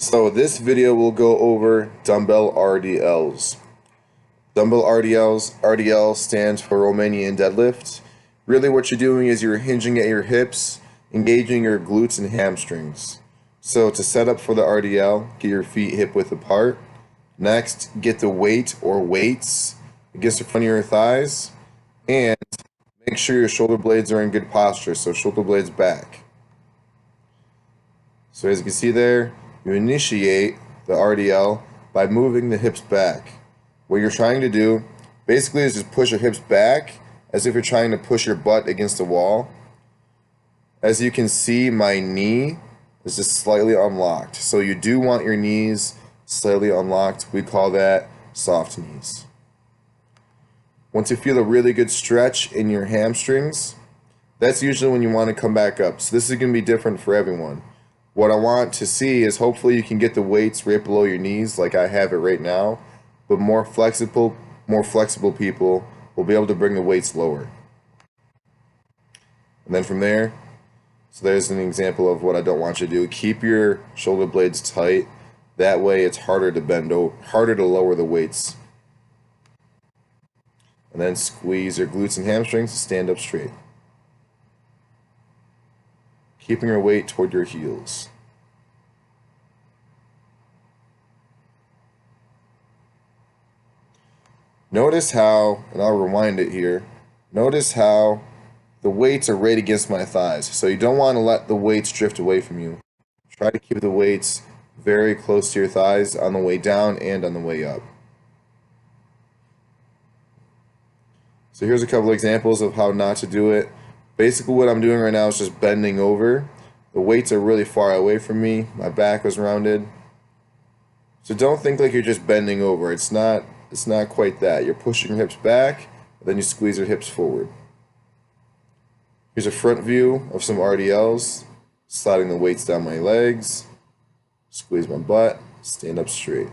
So this video will go over dumbbell RDLs. Dumbbell RDL stands for Romanian deadlift. Really what you're doing is you're hinging at your hips, engaging your glutes and hamstrings. So to set up for the RDL, get your feet hip width apart. Next, get the weight or weights against the front of your thighs. And make sure your shoulder blades are in good posture, so shoulder blades back. So as you can see there, you initiate the RDL by moving the hips back. What you're trying to do basically is just push your hips back as if you're trying to push your butt against the wall. As you can see, my knee is just slightly unlocked. So you do want your knees slightly unlocked. We call that soft knees. Once you feel a really good stretch in your hamstrings, that's usually when you want to come back up. So this is going to be different for everyone. What I want to see is hopefully you can get the weights right below your knees like I have it right now, but more flexible people will be able to bring the weights lower. And then from there, so there's an example of what I don't want you to do. Keep your shoulder blades tight. That way it's harder to lower the weights. And then squeeze your glutes and hamstrings to stand up straight. Keeping your weight toward your heels. Notice how, and I'll rewind it here, notice how the weights are right against my thighs. So you don't want to let the weights drift away from you. Try to keep the weights very close to your thighs on the way down and on the way up. So here's a couple examples of how not to do it. Basically what I'm doing right now is just bending over. The weights are really far away from me. My back was rounded. So don't think like you're just bending over. It's not quite that. You're pushing your hips back, then you squeeze your hips forward. Here's a front view of some RDLs. Sliding the weights down my legs. Squeeze my butt. Stand up straight.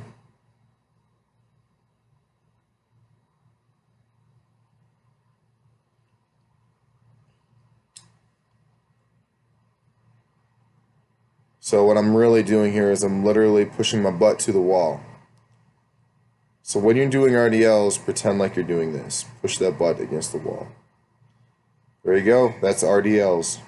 So what I'm really doing here is I'm literally pushing my butt to the wall. So when you're doing RDLs, pretend like you're doing this. Push that butt against the wall. There you go. That's RDLs.